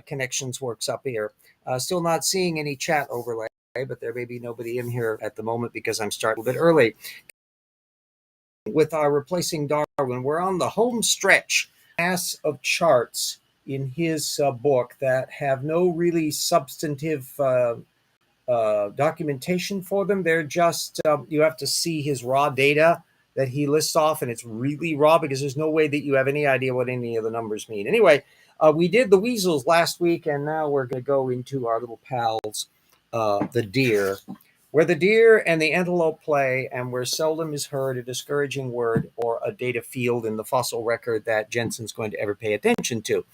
connections works up here. Still not seeing any chat overlay, but there may be nobody in here at the moment because I'm starting a bit early. With our replacing Darwin, we're on the home stretch. Mass of charts in his book that have no really substantive documentation for them. They're just, you have to see his raw data that he lists off, and it's really raw because there's no way that you have any idea what any of the numbers mean. Anyway, we did the weasels last week, and now we're going to go into our little pals, the deer, where the deer and the antelope play, and where seldom is heard a discouraging word or a data field in the fossil record that Jeanson's going to ever pay attention to.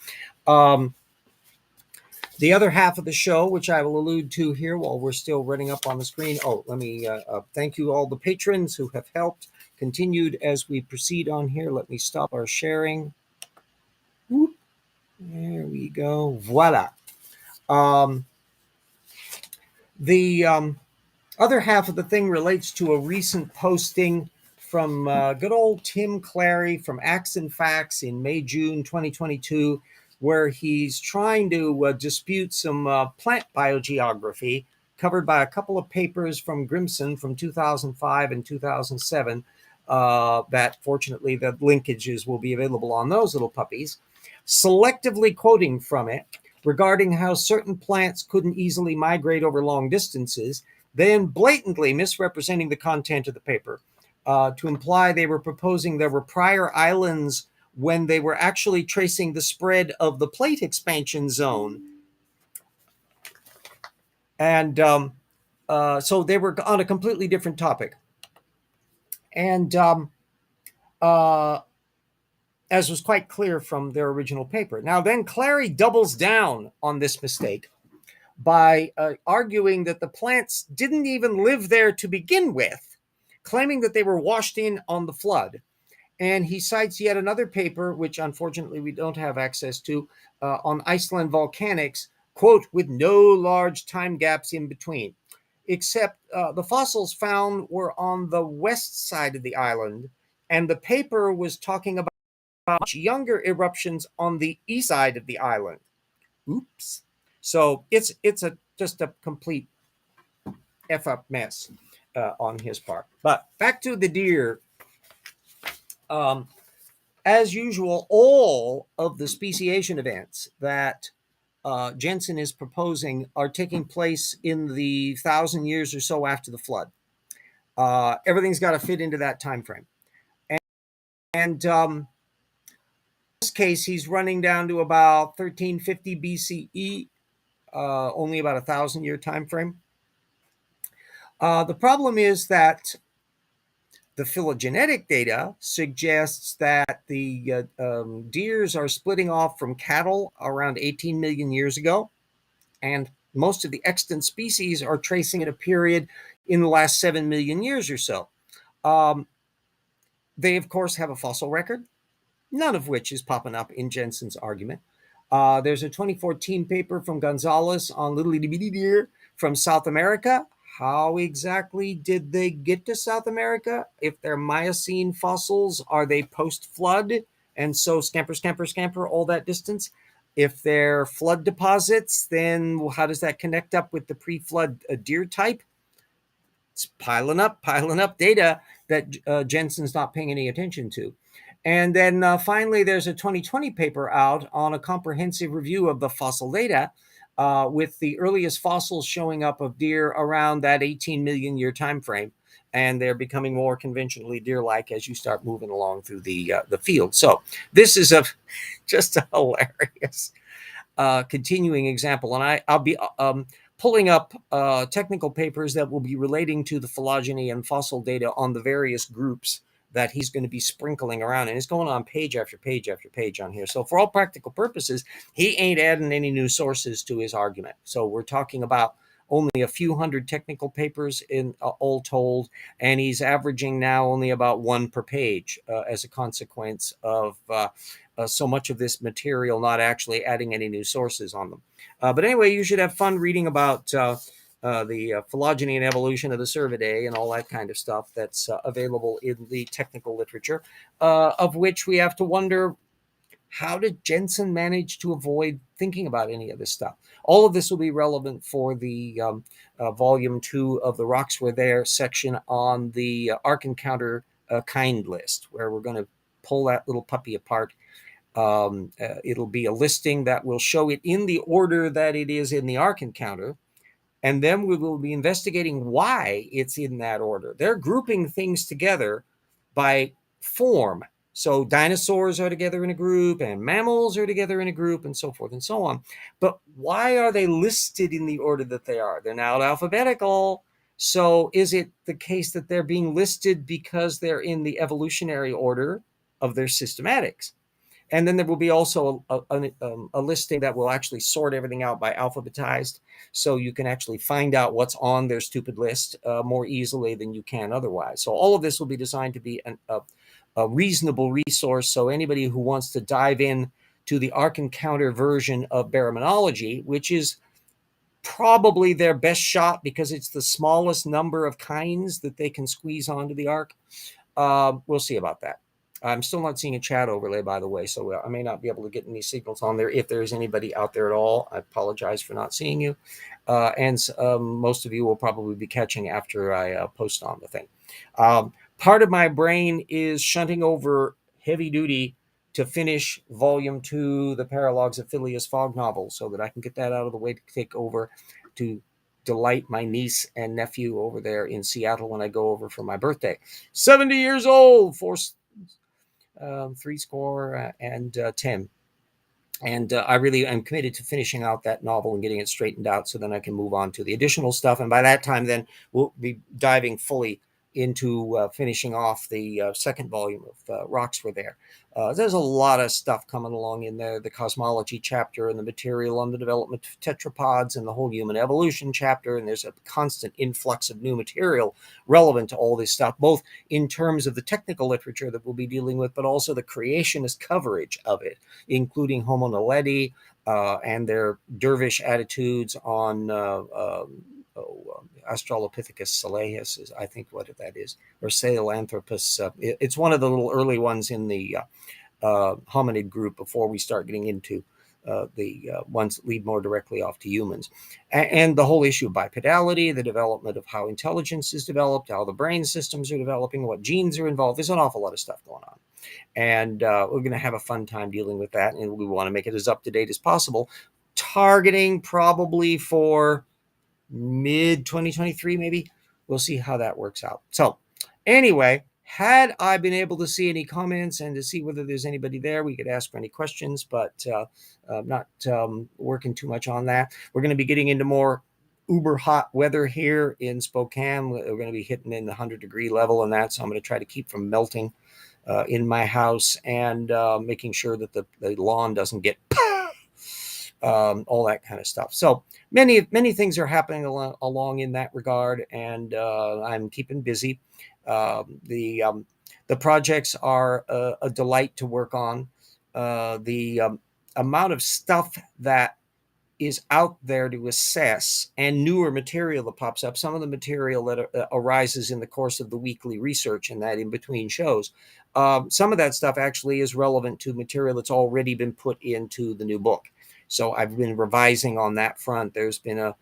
The other half of the show, which I will allude to here while we're still running up on the screen. Oh, let me thank you all the patrons who have helped. Continued as we proceed on here. Let me stop our sharing. Whoop. There we go. Voila. The other half of the thing relates to a recent posting from good old Tim Clarey from Acts and Facts in May-June 2022, where he's trying to dispute some plant biogeography covered by a couple of papers from Grimson from 2005 and 2007 that fortunately the linkages will be available on those little puppies, selectively quoting from it regarding how certain plants couldn't easily migrate over long distances, then blatantly misrepresenting the content of the paper to imply they were proposing there were prior islands when they were actually tracing the spread of the plate expansion zone. And so they were on a completely different topic. And as was quite clear from their original paper. Now then, Clarey doubles down on this mistake by arguing that the plants didn't even live there to begin with, claiming that they were washed in on the flood. And he cites yet another paper, which unfortunately we don't have access to, on Iceland volcanics, quote, with no large time gaps in between, except the fossils found were on the west side of the island, and the paper was talking about much younger eruptions on the east side of the island. Oops. So it's just a complete F-up mess on his part. But back to the deer. As usual, all of the speciation events that Jeanson is proposing are taking place in the 1,000 years or so after the flood. Everything's got to fit into that time frame. And in this case, he's running down to about 1350 BCE, only about 1,000-year time frame. The problem is that the phylogenetic data suggests that the deers are splitting off from cattle around 18 million years ago, and most of the extant species are tracing at a period in the last 7 million years or so. They, of course, have a fossil record, none of which is popping up in Jeanson's argument. There's a 2014 paper from Gonzalez on little itty-bitty deer from South America. How exactly did they get to South America? If they're Miocene fossils, are they post-flood? And so scamper, scamper, scamper all that distance? If they're flood deposits, then how does that connect up with the pre-flood deer type? It's piling up data that Jeanson's not paying any attention to. And then finally, there's a 2020 paper out on a comprehensive review of the fossil data with the earliest fossils showing up of deer around that 18 million year time frame. And they're becoming more conventionally deer-like as you start moving along through the field. So this is just a hilarious continuing example. And I'll be pulling up technical papers that will be relating to the phylogeny and fossil data on the various groups that he's going to be sprinkling around. And it's going on page after page after page on here. So for all practical purposes, he ain't adding any new sources to his argument. So we're talking about only a few hundred technical papers in all told, and he's averaging now only about one per page as a consequence of so much of this material not actually adding any new sources on them. But anyway, you should have fun reading about the phylogeny and evolution of the Cervidae and all that kind of stuff that's available in the technical literature, of which we have to wonder How did Jeanson manage to avoid thinking about any of this stuff? All of this will be relevant for the volume 2 of the Rocks Were There section on the Ark Encounter kind list, where we're going to pull that little puppy apart. It'll be a listing that will show it in the order that it is in the Ark Encounter, and then we will be investigating why it's in that order. They're grouping things together by form. So dinosaurs are together in a group, and mammals are together in a group, and so forth and so on. But why are they listed in the order that they are? They're not alphabetical. So is it the case that they're being listed because they're in the evolutionary order of their systematics? And then there will be also a listing that will actually sort everything out by alphabetized, so you can actually find out what's on their stupid list more easily than you can otherwise. So all of this will be designed to be a reasonable resource, so anybody who wants to dive in to the Ark Encounter version of baraminology, which is probably their best shot because it's the smallest number of kinds that they can squeeze onto the Ark. We'll see about that. I'm still not seeing a chat overlay, by the way, so I may not be able to get any signals on there. If there's anybody out there at all, I apologize for not seeing you. And most of you will probably be catching after I post on the thing. Part of my brain is shunting over heavy duty to finish volume 2, the Paralogs of Phileas Fogg novel, so that I can get that out of the way to take over to delight my niece and nephew over there in Seattle when I go over for my birthday. 70 years old, three score and 10. And I really am committed to finishing out that novel and getting it straightened out so then I can move on to the additional stuff. And by that time, then we'll be diving fully into finishing off the second volume of Rocks Were There. There's a lot of stuff coming along in there, the cosmology chapter and the material on the development of tetrapods and the whole human evolution chapter. And there's a constant influx of new material relevant to all this stuff, both in terms of the technical literature that we'll be dealing with, but also the creationist coverage of it, including Homo naledi and their dervish attitudes on Australopithecus salaeus is, I think, what that is, or Sahelanthropus. It's one of the little early ones in the hominid group before we start getting into the ones that lead more directly off to humans. And the whole issue of bipedality, the development of how intelligence is developed, how the brain systems are developing, what genes are involved. There's an awful lot of stuff going on. And we're going to have a fun time dealing with that. And we want to make it as up to date as possible, targeting probably for mid 2023, maybe. We'll see how that works out. So anyway, had I been able to see any comments and to see whether there's anybody there, we could ask for any questions, but I'm not working too much on that. We're going to be getting into more uber hot weather here in Spokane. We're going to be hitting in the 100-degree level and that, so I'm going to try to keep from melting in my house and making sure that the lawn doesn't get all that kind of stuff. So many things are happening along in that regard, and I'm keeping busy. The projects are a delight to work on. The amount of stuff that is out there to assess and newer material that pops up, some of the material that arises in the course of the weekly research and that in between shows, some of that stuff actually is relevant to material that's already been put into the new book. So I've been revising on that front. There's been a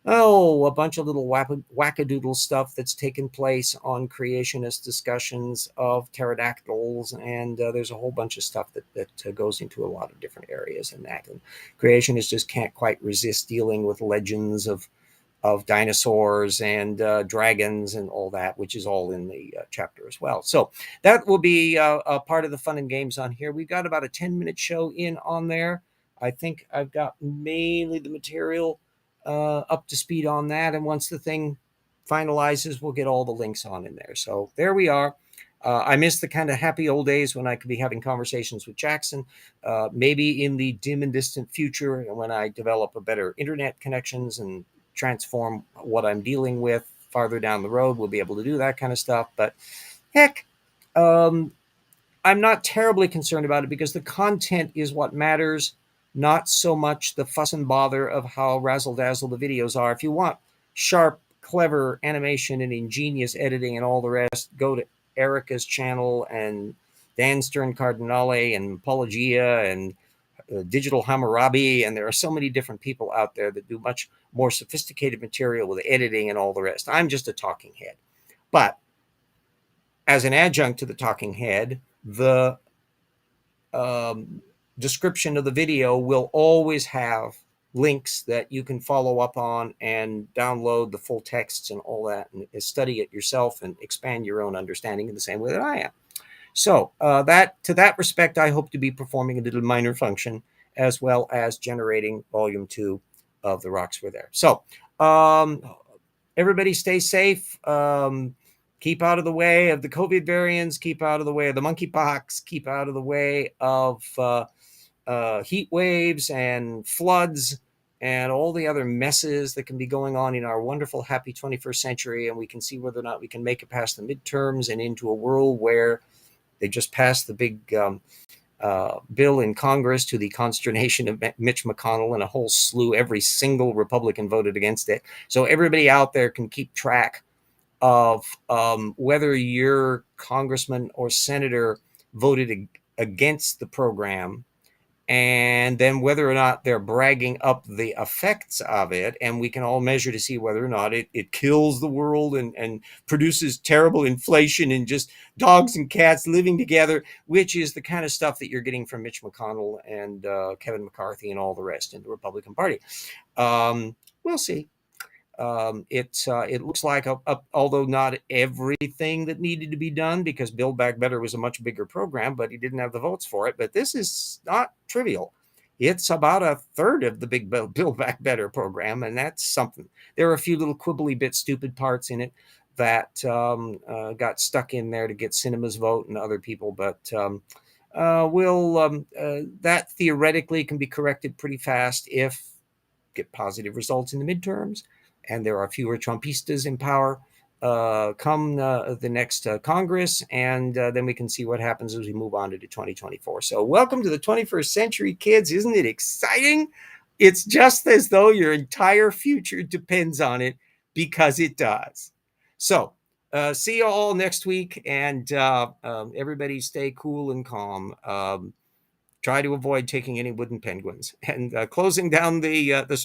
bunch of little wackadoodle stuff that's taken place on creationist discussions of pterodactyls, and there's a whole bunch of stuff that goes into a lot of different areas in that. And creationists just can't quite resist dealing with legends of dinosaurs and dragons and all that, which is all in the chapter as well. So that will be a part of the fun and games on here. We've got about a 10-minute show in on there. I think I've got mainly the material up to speed on that. And once the thing finalizes, we'll get all the links on in there. So there we are. I miss the kind of happy old days when I could be having conversations with Jackson. Maybe in the dim and distant future, when I develop a better internet connections and transform what I'm dealing with farther down the road, we'll be able to do that kind of stuff. But heck, I'm not terribly concerned about it because the content is what matters, not so much the fuss and bother of how razzle-dazzle the videos are. If you want sharp, clever animation and ingenious editing and all the rest, go to Erica's channel and Dan Stern Cardinale and Apologia and Digital Hammurabi, and there are so many different people out there that do much more sophisticated material with editing and all the rest. I'm just a talking head. But as an adjunct to the talking head, the description of the video will always have links that you can follow up on and download the full texts and all that, and study it yourself and expand your own understanding in the same way that I am. So that to that respect, I hope to be performing a little minor function as well as generating volume 2 of The Rocks Were There. So everybody stay safe. Keep out of the way of the COVID variants. Keep out of the way of the monkeypox. Keep out of the way of heat waves and floods and all the other messes that can be going on in our wonderful, happy 21st century. And we can see whether or not we can make it past the midterms and into a world where they just passed the big bill in Congress, to the consternation of Mitch McConnell and a whole slew. Every single Republican voted against it. So everybody out there can keep track of whether your congressman or senator voted against the program, and then whether or not they're bragging up the effects of it. And we can all measure to see whether or not it kills the world and produces terrible inflation and just dogs and cats living together, which is the kind of stuff that you're getting from Mitch McConnell and Kevin McCarthy and all the rest in the Republican Party. We'll see. It looks like, although not everything that needed to be done, because Build Back Better was a much bigger program, but he didn't have the votes for it. But this is not trivial. It's about a third of the big Build Back Better program, and that's something. There are a few little quibbly bit stupid parts in it that got stuck in there to get Cinema's vote and other people, but that theoretically can be corrected pretty fast if get positive results in the midterms, and there are fewer Trumpistas in power come the next Congress, and then we can see what happens as we move on to 2024. So welcome to the 21st century, kids. Isn't it exciting? It's just as though your entire future depends on it, because it does. So see you all next week, and everybody stay cool and calm. Try to avoid taking any wooden penguins. And closing down the